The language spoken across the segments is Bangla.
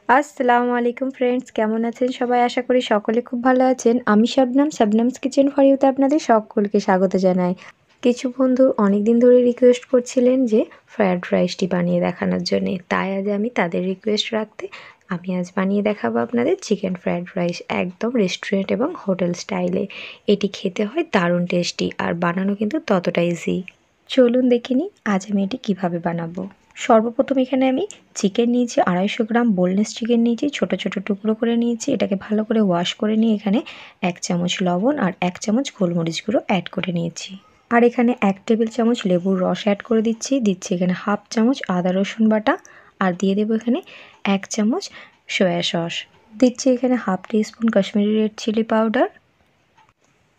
আসসালামু আলাইকুম ফ্রেন্ডস, কেমন আছেন সবাই? আশা করি সকলে খুব ভালো আছেন। আমি শাবনামস কিচেন ফর ইউতে আপনাদের সকলকে স্বাগত জানাই। কিছু বন্ধু অনেকদিন ধরে রিকোয়েস্ট করছিলেন যে ফ্রায়েড রাইসটি বানিয়ে দেখানোর জন্যে, তাই আজ আমি তাদের রিকোয়েস্ট রাখতে আমি আজ বানিয়ে দেখাবো আপনাদের চিকেন ফ্রায়েড রাইস, একদম রেস্টুরেন্ট এবং হোটেল স্টাইলে। এটি খেতে হয় দারুণ টেস্টি আর বানানো কিন্তু ততটা ইজি। চলুন দেখে নিই আজ আমি এটি কীভাবে বানাবো। সর্বপ্রথম এখানে আমি চিকেন নিয়েছি 250 গ্রাম, বোনলেস চিকেন নিয়েছি, ছোট ছোট টুকরো করে নিয়েছি। এটাকে ভালো করে ওয়াশ করে নিয়ে এখানে 1 চামচ লবণ আর 1 চামচ গোলমরিচ গুঁড়ো অ্যাড করে নিয়েছি। আর এখানে 1 টেবিল চামচ লেবুর রস অ্যাড করে দিচ্ছি এখানে হাফ চামচ আদা রসুন বাটা, আর দিয়ে দেবো এখানে 1 চামচ সয়া সস, দিচ্ছি এখানে half teaspoon Kashmiri red chilli powder,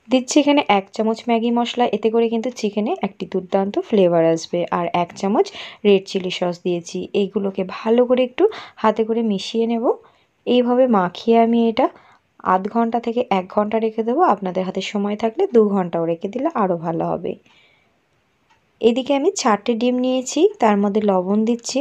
দিচ্ছি এখানে 1 চামচ ম্যাগি মশলা। এতে করে কিন্তু চিকেনে একটি দুর্দান্ত ফ্লেভার আসবে। আর 1 চামচ রেড চিলি সস দিয়েছি। এইগুলোকে ভালো করে একটু হাতে করে মিশিয়ে নেব। এইভাবে মাখিয়ে আমি এটা আধ ঘন্টা থেকে 1 ঘন্টা রেখে দেবো। আপনাদের হাতে সময় থাকলে 2 ঘন্টাও রেখে দিলে আরও ভালো হবে। এদিকে আমি 4টে ডিম নিয়েছি, তার মধ্যে লবণ দিচ্ছি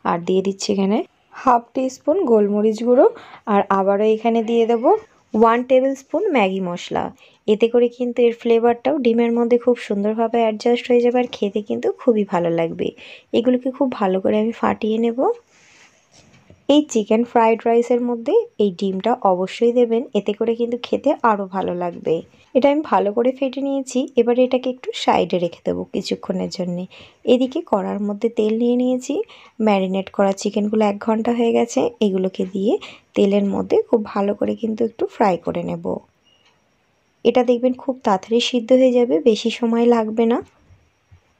আর দিয়ে দিচ্ছি এখানে হাফ টিস্পুন গোলমরিচ গুঁড়ো, আর আবারও এখানে দিয়ে দেবো 1 টেবিল স্পুন ম্যাগি মশলা। এতে করে কিন্তু এর ফ্লেভারটাও ডিমের মধ্যে খুব সুন্দরভাবে অ্যাডজাস্ট হয়ে যাবে আর খেতে কিন্তু খুবই ভালো লাগবে। এগুলোকে খুব ভালো করে আমি ফাটিয়ে নেব। এই চিকেন ফ্রাইড রাইসের মধ্যে এই ডিমটা অবশ্যই দেবেন, এতে করে কিন্তু খেতে আরও ভালো লাগবে। এটা আমি ভালো করে ফেটে নিয়েছি। এবারে এটাকে একটু সাইডে রেখে দেবো কিছুক্ষণের জন্যে। এদিকে কড়ার মধ্যে তেল নিয়ে নিয়েছি। ম্যারিনেট করা চিকেনগুলো 1 ঘন্টা হয়ে গেছে। এগুলোকে দিয়ে তেলের মধ্যে খুব ভালো করে কিন্তু একটু ফ্রাই করে নেব। এটা দেখবেন খুব তাড়াতাড়ি সিদ্ধ হয়ে যাবে, বেশি সময় লাগবে না।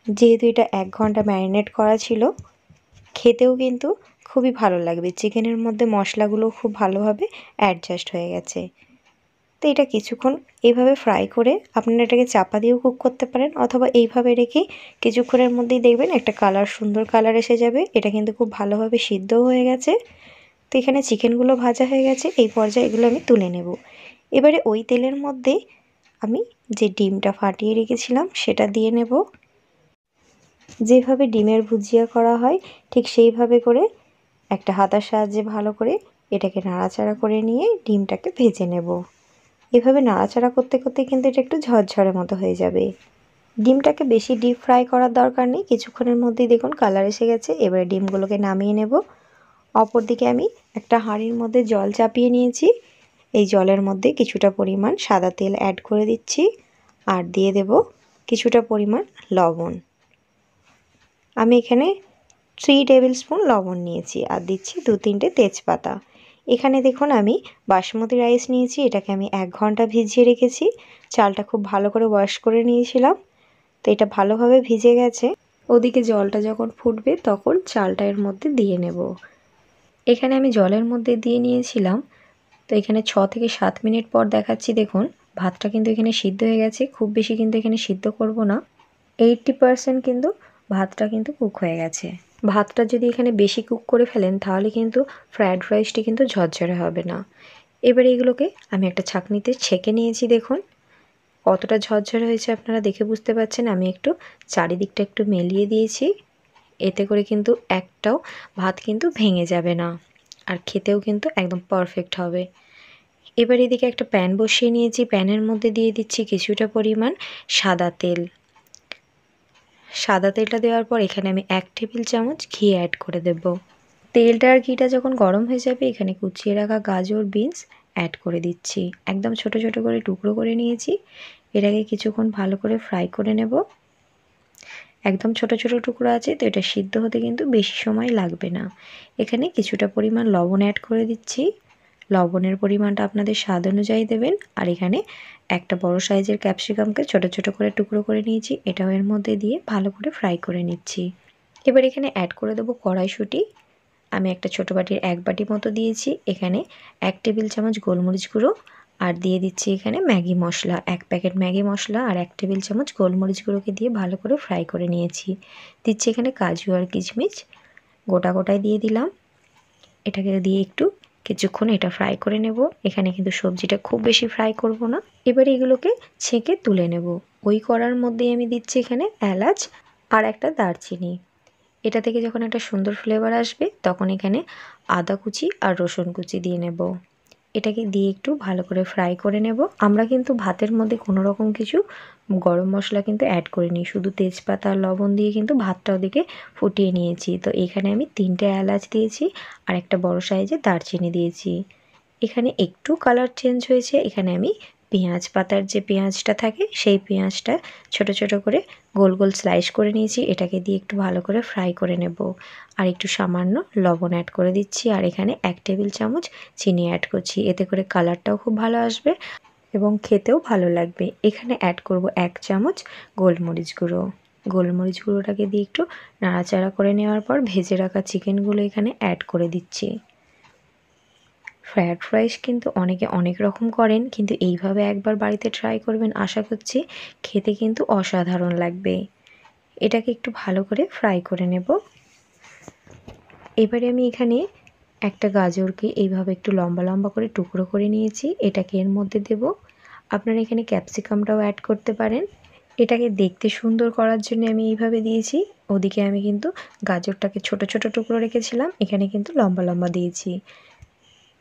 যেহেতু এটা 1 ঘন্টা ম্যারিনেট করা ছিল, খেতেও কিন্তু খুবই ভালো লাগবে। চিকেনের মধ্যে মশলাগুলো খুব ভালোভাবে অ্যাডজাস্ট হয়ে গেছে। তো এটা কিছুক্ষণ এইভাবে ফ্রাই করে আপনারা এটাকে চাপা দিয়েও কুক করতে পারেন, অথবা এইভাবে রেখে কিছুক্ষণের মধ্যেই দেখবেন একটা সুন্দর কালার এসে যাবে। এটা কিন্তু খুব ভালোভাবে সিদ্ধও হয়ে গেছে। তো এখানে চিকেনগুলো ভাজা হয়ে গেছে। এই পর্যায়ে এগুলো আমি তুলে নেব। এবারে ওই তেলের মধ্যে আমি যে ডিমটা ফাটিয়ে রেখেছিলাম সেটা দিয়ে নেব। যেভাবে ডিমের ভুজিয়া করা হয় ঠিক সেইভাবে করে একটা হাতার সাহায্যে ভালো করে এটাকে নাড়াচাড়া করে নিয়ে ডিমটাকে ভেজে নেব। এভাবে নাড়াচাড়া করতে করতে কিন্তু এটা একটু ঝরঝরে মতো হয়ে যাবে। ডিমটাকে বেশি ডিপ ফ্রাই করার দরকার নেই, কিছুক্ষণের মধ্যেই দেখুন কালার এসে গেছে। এবারে ডিমগুলোকে নামিয়ে নেব। অপরদিকে আমি একটা হাঁড়ির মধ্যে জল চাপিয়ে নিয়েছি। এই জলের মধ্যে কিছুটা পরিমাণ সাদা তেল অ্যাড করে দিচ্ছি আর দিয়ে দেব কিছুটা পরিমাণ লবণ। আমি এখানে 3 টেবিল স্পুন লবণ নিয়েছি আর দিচ্ছি 2-3টে তেজপাতা। এখানে দেখুন আমি বাসমতি রাইস নিয়েছি, এটাকে আমি 1 ঘন্টা ভিজিয়ে রেখেছি। চালটা খুব ভালো করে ওয়াশ করে নিয়েছিলাম। তো এটা ভালোভাবে ভিজে গেছে। ওদিকে জলটা যখন ফুটবে তখন চালটা এর মধ্যে দিয়ে নেব। এখানে আমি জলের মধ্যে দিয়ে নিয়েছিলাম। তো এখানে 6 থেকে 7 মিনিট পর দেখাচ্ছি, দেখুন ভাতটা কিন্তু এখানে সিদ্ধ হয়ে গেছে। খুব বেশি কিন্তু এখানে সিদ্ধ করব না, 80% কিন্তু ভাতটা কিন্তু কুক হয়ে গেছে। ভাতটা যদি এখানে বেশি কুক করে ফেলেন তাহলে কিন্তু ফ্রায়েড রাইসটি কিন্তু ঝরঝরে হবে না। এবারে এগুলোকে আমি একটা ছাঁকনিতে ছেঁকে নিয়েছি। দেখুন কতটা ঝরঝরে হয়েছে আপনারা দেখে বুঝতে পারছেন। আমি একটু চারিদিকটা একটু মেলিয়ে দিয়েছি, এতে করে কিন্তু একটাও ভাত কিন্তু ভেঙে যাবে না আর খেতেও কিন্তু একদম পারফেক্ট হবে। এবার এদিকে একটা প্যান বসিয়ে নিয়েছি। প্যানের মধ্যে দিয়ে দিচ্ছি কিছুটা পরিমাণ সাদা তেল। সাদা তেলটা দেওয়ার পর এখানে আমি 1 টেবিল চামচ ঘি অ্যাড করে দেব। তেলটা আর ঘিটা যখন গরম হয়ে যাবে এখানে কুচিয়ে রাখা গাজর বিনস অ্যাড করে দিচ্ছি। একদম ছোট ছোট করে টুকরো করে নিয়েছি। এটাকে কিছুক্ষণ ভালো করে ফ্রাই করে নেব। একদম ছোট ছোট টুকরো আছে, তো এটা সিদ্ধ হতে কিন্তু বেশি সময় লাগবে না। এখানে কিছুটা পরিমাণ লবণ অ্যাড করে দিচ্ছি। লবণের পরিমাণটা আপনাদের স্বাদ অনুযায়ী দেবেন। আর এখানে একটা বড় সাইজের ক্যাপসিকামকে ছোট ছোট করে টুকরো করে নিয়েছি, এটাও এর মধ্যে দিয়ে ভালো করে ফ্রাই করে নিচ্ছি। এবার এখানে অ্যাড করে দেবো কড়াইশুঁটি। আমি একটা ছোটো বাটির 1 বাটি মতো দিয়েছি। এখানে 1 টেবিল চামচ গোলমরিচ গুঁড়ো আর দিয়ে দিচ্ছি এখানে ম্যাগি মশলা, 1 প্যাকেট ম্যাগি মশলা আর 1 টেবিল চামচ গোলমরিচ গুঁড়োকে দিয়ে ভালো করে ফ্রাই করে নিয়েছি। দিচ্ছি এখানে কাজু আর কিশমিশ গোটা গোটায় দিয়ে দিলাম। এটাকে দিয়ে একটু কিছুক্ষণ এটা ফ্রাই করে নেব। এখানে কিন্তু সবজিটা খুব বেশি ফ্রাই করব না। এবারে এগুলোকে ছেঁকে তুলে নেব। ওই কড়ার মধ্যেই আমি দিচ্ছি এখানে এলাচ আর একটা দারচিনি। এটা থেকে যখন একটা সুন্দর ফ্লেভার আসবে তখন এখানে আদা কুচি আর রসুন কুচি দিয়ে নেব। এটাকে দিয়ে একটু ভালো করে ফ্রাই করে নেব। আমরা কিন্তু ভাতের মধ্যে কোনো রকম কিছু গরম মশলা কিন্তু অ্যাড করিনি, শুধু তেজপাতা আর লবণ দিয়ে কিন্তু ভাতটা ওদিকে ফুটিয়ে নিয়েছি। তো এখানে আমি 3টে এলাচ দিয়েছি আর একটা বড় সাইজের দারচিনি দিয়েছি। এখানে একটু কালার চেঞ্জ হয়েছে। এখানে আমি পেঁয়াজ পাতার যে পেঁয়াজটা থাকে সেই পেঁয়াজটা ছোট ছোট করে গোল গোল স্লাইস করে নিয়েছি। এটাকে দিয়ে একটু ভালো করে ফ্রাই করে নেব। আর একটু সামান্য লবণ অ্যাড করে দিচ্ছি আর এখানে 1 টেবিল চামচ চিনি অ্যাড করছি। এতে করে কালারটাও খুব ভালো আসবে এবং খেতেও ভালো লাগবে। এখানে অ্যাড করব 1 চামচ গোলমরিচ গুঁড়ো। গোলমরিচ গুঁড়োটাকে দিয়ে একটু নাড়াচাড়া করে নেওয়ার পর ভেজে রাখা চিকেনগুলো এখানে অ্যাড করে দিচ্ছি। ফ্রায়েড রাইস কিন্তু অনেকে অনেক রকম করেন, কিন্তু এইভাবে একবার বাড়িতে ট্রাই করবেন, আশা করছি খেতে কিন্তু অসাধারণ লাগবে। এটাকে একটু ভালো করে ফ্রাই করে নেব। এবারে আমি এখানে একটা গাজরকে এইভাবে একটু লম্বা লম্বা করে টুকরো করে নিয়েছি, এটাকে এর মধ্যে দেব। আপনারা এখানে ক্যাপসিকামটাও অ্যাড করতে পারেন। এটাকে দেখতে সুন্দর করার জন্য আমি এইভাবে দিয়েছি। ওদিকে আমি কিন্তু গাজরটাকে ছোট ছোট টুকরো রেখেছিলাম, এখানে কিন্তু লম্বা লম্বা দিয়েছি।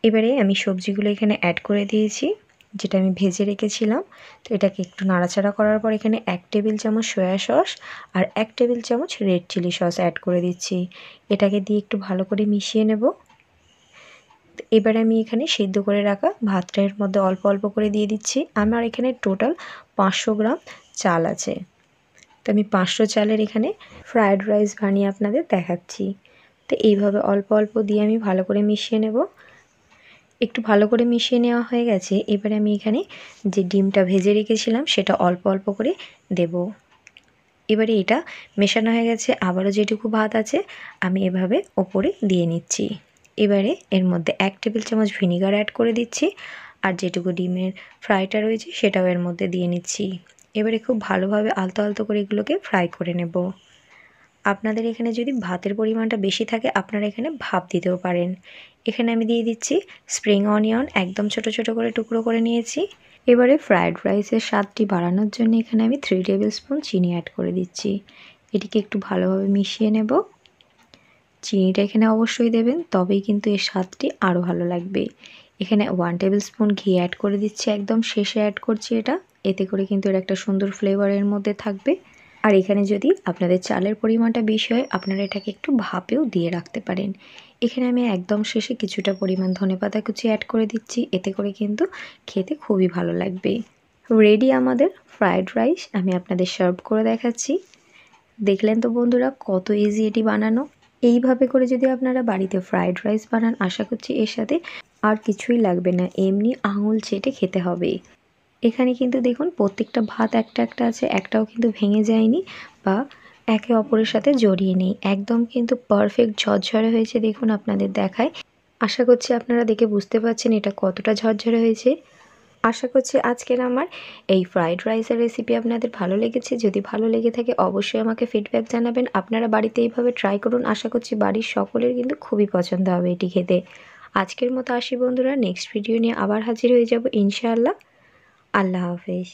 এবারে আমি সবজিগুলো এখানে অ্যাড করে দিয়েছি যেটা আমি ভেজে রেখেছিলাম। তো এটাকে একটু নাড়াচাড়া করার পর এখানে 1 টেবিল চামচ সয়া সস আর 1 টেবিল চামচ রেড চিলি সস অ্যাড করে দিচ্ছি। এটাকে দিয়ে একটু ভালো করে মিশিয়ে নেব। এবারে আমি এখানে সিদ্ধ করে রাখা ভাতটা এর মধ্যে অল্প অল্প করে দিয়ে দিচ্ছি। আমার এখানে টোটাল 500 গ্রাম চাল আছে। তো আমি 500 চালের এখানে ফ্রায়েড রাইস বানিয়ে আপনাদের দেখাচ্ছি। তো এইভাবে অল্প অল্প দিয়ে আমি ভালো করে মিশিয়ে নেব। একটু ভালো করে মিশিয়ে নেওয়া হয়ে গেছে। এবারে আমি এখানে যে ডিমটা ভেজে রেখেছিলাম সেটা অল্প অল্প করে দেব। এবারে এটা মেশানো হয়ে গেছে। আবারও যেটুকু ভাত আছে আমি এভাবে ওপরে দিয়ে নিচ্ছি। এবারে এর মধ্যে 1 টেবিল চামচ ভিনিগার অ্যাড করে দিচ্ছি আর যেটুকু ডিমের ফ্রাইটা রয়েছে সেটাও এর মধ্যে দিয়ে নিচ্ছি। এবারে খুব ভালোভাবে আলতো আলতো করে এগুলোকে ফ্রাই করে নেব। আপনাদের এখানে যদি ভাতের পরিমাণটা বেশি থাকে আপনারা এখানে ভাপ দিতেও পারেন। এখানে আমি দিয়ে দিচ্ছি স্প্রিং অনিয়ন, একদম ছোট ছোট করে টুকরো করে নিয়েছি। এবারে ফ্রায়েড রাইসের স্বাদটি বাড়ানোর জন্য এখানে আমি 3 টেবিল স্পুন চিনি অ্যাড করে দিচ্ছি। এটিকে একটু ভালোভাবে মিশিয়ে নেব। চিনিটা এখানে অবশ্যই দেবেন, তবেই কিন্তু এর স্বাদটি আরও ভালো লাগবে। এখানে 1 টেবিল স্পুন ঘি অ্যাড করে দিচ্ছি, একদম শেষে অ্যাড করছি এটা। এতে করে কিন্তু এর একটা সুন্দর ফ্লেভারের মধ্যে থাকবে। আর এখানে যদি আপনাদের চালের পরিমাণটা বেশি হয় আপনারা এটাকে একটু ভাপেও দিয়ে রাখতে পারেন। এখানে আমি একদম শেষে কিছুটা পরিমাণ ধনেপাতা কুচি অ্যাড করে দিচ্ছি, এতে করে কিন্তু খেতে খুবই ভালো লাগবে। রেডি আমাদের ফ্রায়েড রাইস, আমি আপনাদের সার্ভ করে দেখাচ্ছি। দেখলেন তো বন্ধুরা কত ইজি এটি বানানো। এইভাবে করে যদি আপনারা বাড়িতে ফ্রায়েড রাইস বানান, আশা করছি এর সাথে আর কিছুই লাগবে না, এমনি আঙুল চেটে খেতে হবে। এখানে কিন্তু দেখুন প্রত্যেকটা ভাত একটা একটা আছে, একটাও কিন্তু ভেঙে যায়নি বা একে অপরের সাথে জড়িয়ে নেই। একদম কিন্তু পারফেক্ট ঝরঝরে হয়েছে, দেখুন আপনাদের দেখায়। আশা করছি আপনারা দেখে বুঝতে পারছেন এটা কতটা ঝরঝরে হয়েছে। আশা করছি আজকের আমার এই ফ্রায়েড রাইসের রেসিপি আপনাদের ভালো লেগেছে। যদি ভালো লেগে থাকে অবশ্যই আমাকে ফিডব্যাক জানাবেন। আপনারা বাড়িতে এইভাবে ট্রাই করুন, আশা করছি বাড়ির সকলের কিন্তু খুবই পছন্দ হবে এটি খেতে। আজকের মতো আসি বন্ধুরা, নেক্সট ভিডিও নিয়ে আবার হাজির হয়ে যাব ইনশাআল্লাহ। আল্লাহ হাফেজ।